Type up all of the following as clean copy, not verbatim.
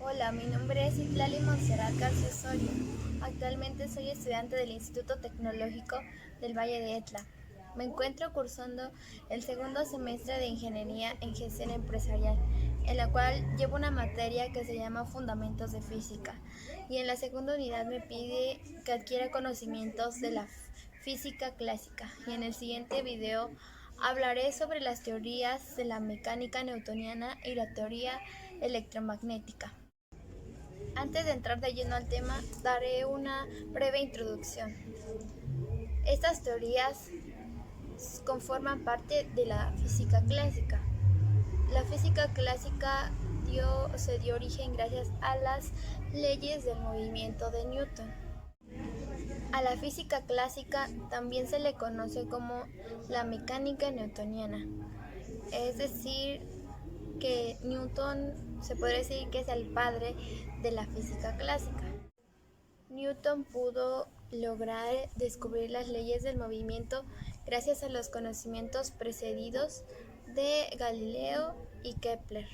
Hola, mi nombre es Itlali Montserrat García Osorio. Actualmente soy estudiante del Instituto Tecnológico del Valle de Etla. Me encuentro cursando el segundo semestre de Ingeniería en Gestión Empresarial, en la cual llevo una materia que se llama Fundamentos de Física. Y en la segunda unidad me pide que adquiera conocimientos de la física clásica. Y en el siguiente video hablaré sobre las teorías de la mecánica newtoniana y la teoría electromagnética. Antes de entrar de lleno al tema, daré una breve introducción. Estas teorías conforman parte de la física clásica. La física clásica se dio origen gracias a las leyes del movimiento de Newton. A la física clásica también se le conoce como la mecánica newtoniana, es decir, que Newton se podría decir que es el padre de la física clásica. Newton pudo lograr descubrir las leyes del movimiento gracias a los conocimientos precedidos de Galileo y Kepler.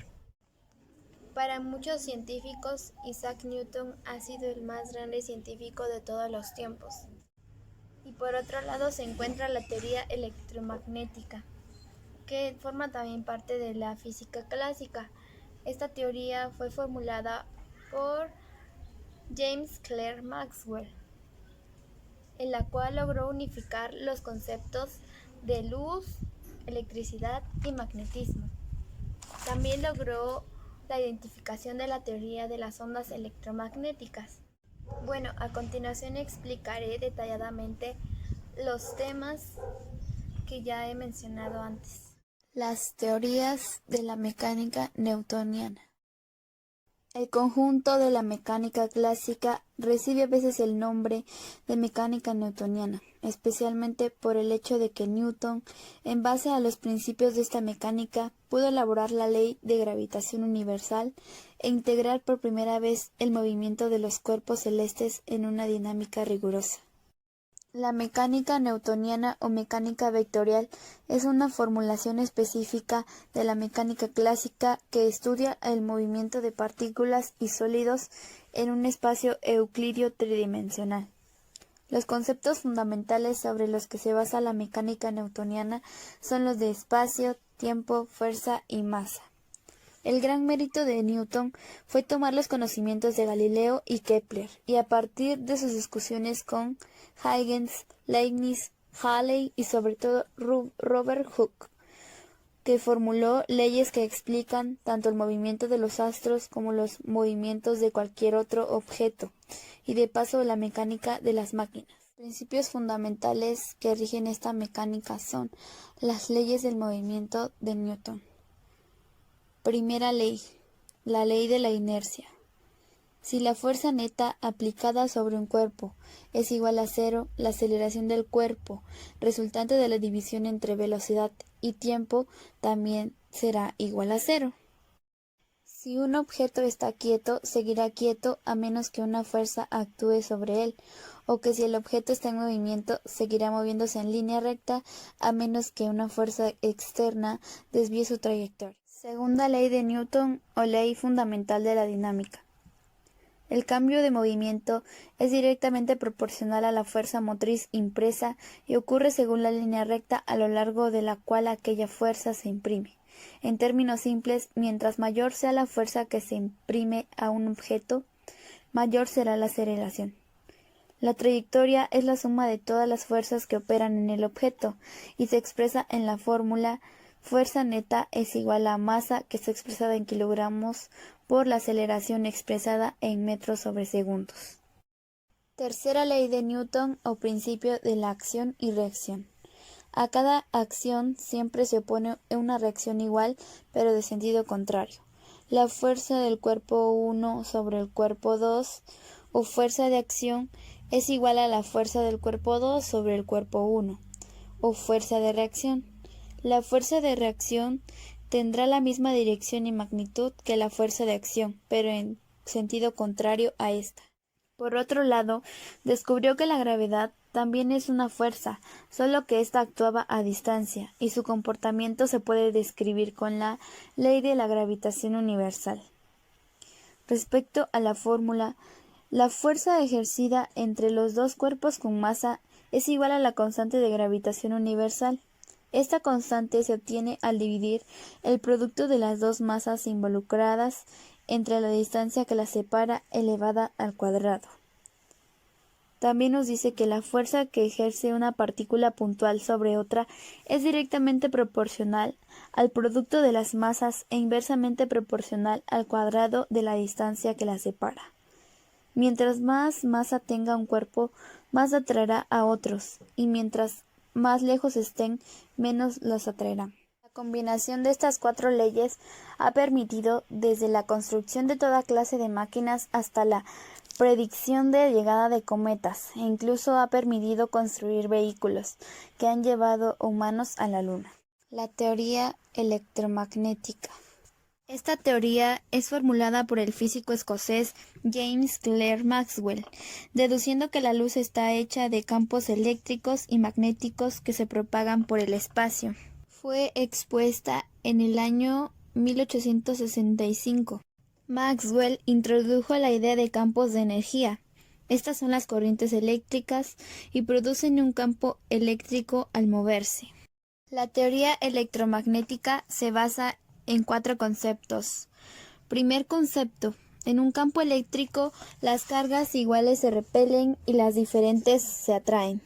Para muchos científicos, Isaac Newton ha sido el más grande científico de todos los tiempos. Y por otro lado se encuentra la teoría electromagnética, que forma también parte de la física clásica. Esta teoría fue formulada por James Clerk Maxwell, en la cual logró unificar los conceptos de luz, electricidad y magnetismo. También logró la identificación de la teoría de las ondas electromagnéticas. Bueno, a continuación explicaré detalladamente los temas que ya he mencionado antes. Las teorías de la mecánica newtoniana. El conjunto de la mecánica clásica recibe a veces el nombre de mecánica newtoniana, especialmente por el hecho de que Newton, en base a los principios de esta mecánica, pudo elaborar la ley de gravitación universal e integrar por primera vez el movimiento de los cuerpos celestes en una dinámica rigurosa. La mecánica newtoniana o mecánica vectorial es una formulación específica de la mecánica clásica que estudia el movimiento de partículas y sólidos en un espacio euclídeo tridimensional. Los conceptos fundamentales sobre los que se basa la mecánica newtoniana son los de espacio, tiempo, fuerza y masa. El gran mérito de Newton fue tomar los conocimientos de Galileo y Kepler, y a partir de sus discusiones con Huygens, Leibniz, Halley y sobre todo Robert Hooke, que formuló leyes que explican tanto el movimiento de los astros como los movimientos de cualquier otro objeto, y de paso la mecánica de las máquinas. Los principios fundamentales que rigen esta mecánica son las leyes del movimiento de Newton. Primera ley, la ley de la inercia. Si la fuerza neta aplicada sobre un cuerpo es igual a cero, la aceleración del cuerpo, resultante de la división entre velocidad y tiempo, también será igual a cero. Si un objeto está quieto, seguirá quieto a menos que una fuerza actúe sobre él, o que si el objeto está en movimiento, seguirá moviéndose en línea recta a menos que una fuerza externa desvíe su trayectoria. Segunda ley de Newton o ley fundamental de la dinámica. El cambio de movimiento es directamente proporcional a la fuerza motriz impresa y ocurre según la línea recta a lo largo de la cual aquella fuerza se imprime. En términos simples, mientras mayor sea la fuerza que se imprime a un objeto, mayor será la aceleración. La trayectoria es la suma de todas las fuerzas que operan en el objeto y se expresa en la fórmula fuerza neta es igual a masa, que está expresada en kilogramos, por la aceleración expresada en metros sobre segundos. Tercera ley de Newton o principio de la acción y reacción. A cada acción siempre se opone una reacción igual, pero de sentido contrario. La fuerza del cuerpo 1 sobre el cuerpo 2 o fuerza de acción es igual a la fuerza del cuerpo 2 sobre el cuerpo 1 o fuerza de reacción. La fuerza de reacción tendrá la misma dirección y magnitud que la fuerza de acción, pero en sentido contrario a esta. Por otro lado, descubrió que la gravedad también es una fuerza, solo que ésta actuaba a distancia, y su comportamiento se puede describir con la ley de la gravitación universal. Respecto a la fórmula, la fuerza ejercida entre los dos cuerpos con masa es igual a la constante de gravitación universal. Esta constante se obtiene al dividir el producto de las dos masas involucradas entre la distancia que las separa elevada al cuadrado. También nos dice que la fuerza que ejerce una partícula puntual sobre otra es directamente proporcional al producto de las masas e inversamente proporcional al cuadrado de la distancia que las separa. Mientras más masa tenga un cuerpo, más atraerá a otros, y mientras más lejos estén, menos los atraerá. La combinación de estas cuatro leyes ha permitido, desde la construcción de toda clase de máquinas hasta la predicción de llegada de cometas, e incluso ha permitido construir vehículos que han llevado humanos a la Luna. La teoría electromagnética. Esta teoría es formulada por el físico escocés James Clerk Maxwell, deduciendo que la luz está hecha de campos eléctricos y magnéticos que se propagan por el espacio. Fue expuesta en el año 1865. Maxwell introdujo la idea de campos de energía. Estas son las corrientes eléctricas y producen un campo eléctrico al moverse. La teoría electromagnética se basa en cuatro conceptos. Primer concepto: en un campo eléctrico, las cargas iguales se repelen y las diferentes se atraen.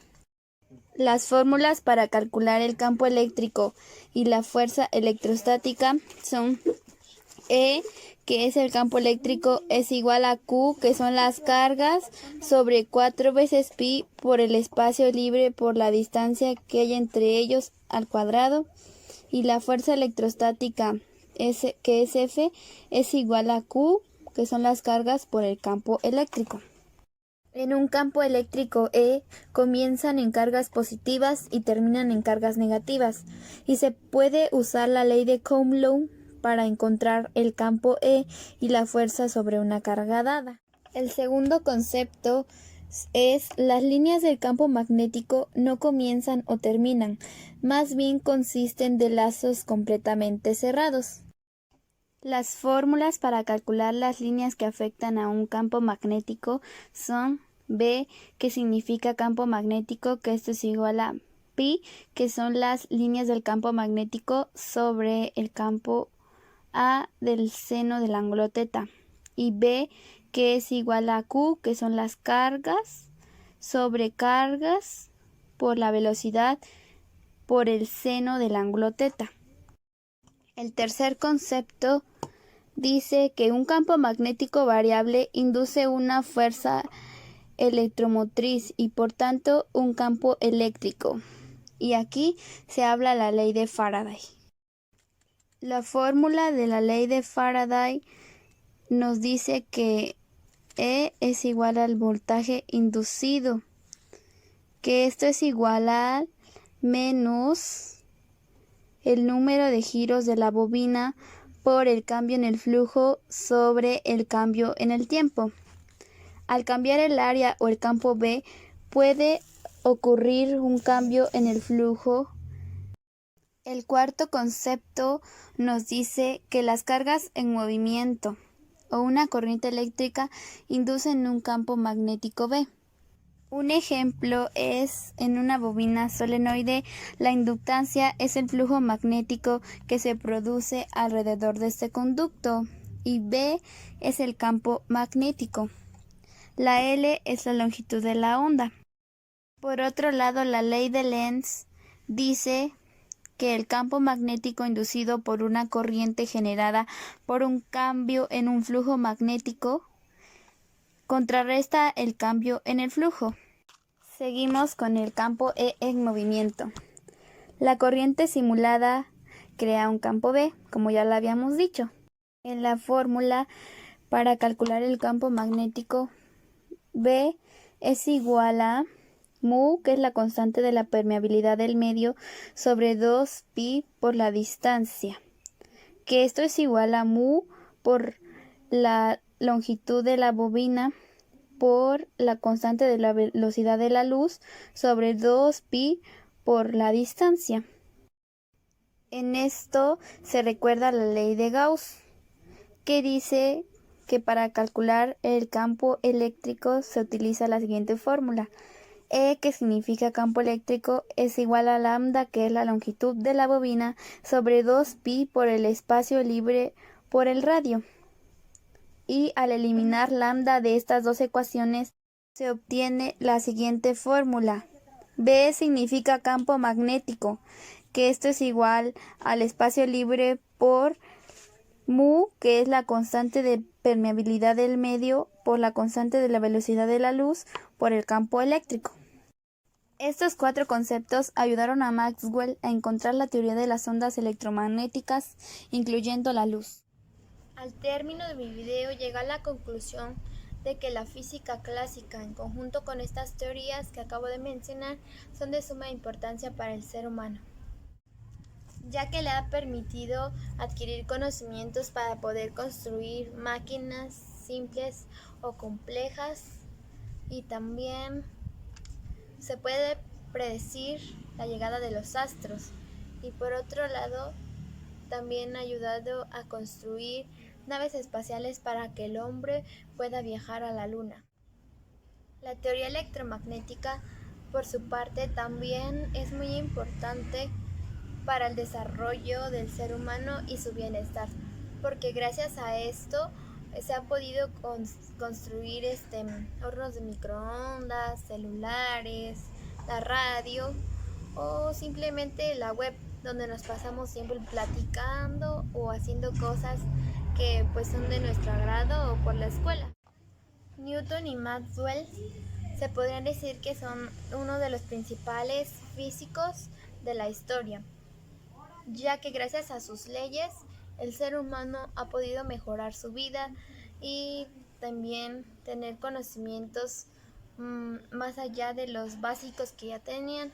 Las fórmulas para calcular el campo eléctrico y la fuerza electrostática son E, que es el campo eléctrico, es igual a Q, que son las cargas, sobre 4 veces pi por el espacio libre por la distancia que hay entre ellos al cuadrado, y la fuerza electrostática, que es F, es igual a Q, que son las cargas por el campo eléctrico. En un campo eléctrico E comienzan en cargas positivas y terminan en cargas negativas, y se puede usar la ley de Coulomb para encontrar el campo E y la fuerza sobre una carga dada. El segundo concepto es: las líneas del campo magnético no comienzan o terminan, más bien consisten de lazos completamente cerrados. Las fórmulas para calcular las líneas que afectan a un campo magnético son B, que significa campo magnético, que esto es igual a pi, que son las líneas del campo magnético sobre el campo A del seno del ángulo teta, y B, que es igual a Q, que son las cargas sobre cargas por la velocidad por el seno del ángulo teta. El tercer concepto dice que un campo magnético variable induce una fuerza electromotriz y por tanto un campo eléctrico, y aquí se habla la ley de Faraday. La fórmula de la ley de Faraday nos dice que E es igual al voltaje inducido, que esto es igual a menos el número de giros de la bobina por el cambio en el flujo sobre el cambio en el tiempo. Al cambiar el área o el campo B, puede ocurrir un cambio en el flujo. El cuarto concepto nos dice que las cargas en movimiento o una corriente eléctrica inducen un campo magnético B. Un ejemplo es: en una bobina solenoide, la inductancia es el flujo magnético que se produce alrededor de este conducto, y B es el campo magnético. La L es la longitud de la onda. Por otro lado, la ley de Lenz dice que el campo magnético inducido por una corriente generada por un cambio en un flujo magnético contrarresta el cambio en el flujo. Seguimos con el campo E en movimiento. La corriente simulada crea un campo B, como ya lo habíamos dicho. En la fórmula para calcular el campo magnético, B es igual a mu, que es la constante de la permeabilidad del medio, sobre 2pi por la distancia, que esto es igual a mu por la longitud de la bobina por la constante de la velocidad de la luz sobre 2pi por la distancia. En esto se recuerda la ley de Gauss, que dice que para calcular el campo eléctrico se utiliza la siguiente fórmula. E, que significa campo eléctrico, es igual a lambda, que es la longitud de la bobina, sobre 2pi por el espacio libre por el radio. Y al eliminar lambda de estas dos ecuaciones, se obtiene la siguiente fórmula. B significa campo magnético, que esto es igual al espacio libre por mu, que es la constante de permeabilidad del medio, por la constante de la velocidad de la luz, por el campo eléctrico. Estos 4 conceptos ayudaron a Maxwell a encontrar la teoría de las ondas electromagnéticas, incluyendo la luz. Al término de mi video llegué a la conclusión de que la física clásica, en conjunto con estas teorías que acabo de mencionar, son de suma importancia para el ser humano, ya que le ha permitido adquirir conocimientos para poder construir máquinas simples o complejas, y también se puede predecir la llegada de los astros, y por otro lado también ha ayudado a construir naves espaciales para que el hombre pueda viajar a la luna. La teoría electromagnética, por su parte, también es muy importante para el desarrollo del ser humano y su bienestar, porque gracias a esto se ha podido construir hornos de microondas, celulares, la radio o simplemente la web, donde nos pasamos siempre platicando o haciendo cosas que pues son de nuestro agrado o por la escuela. Newton y Maxwell se podrían decir que son uno de los principales físicos de la historia, ya que gracias a sus leyes el ser humano ha podido mejorar su vida y también tener conocimientos más allá de los básicos que ya tenían.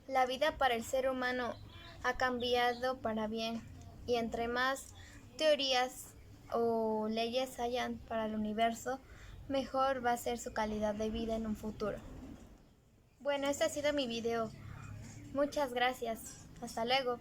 La vida para el ser humano ha cambiado para bien, y entre más teorías o leyes hayan para el universo, mejor va a ser su calidad de vida en un futuro. Bueno, este ha sido mi video. Muchas gracias. Hasta luego.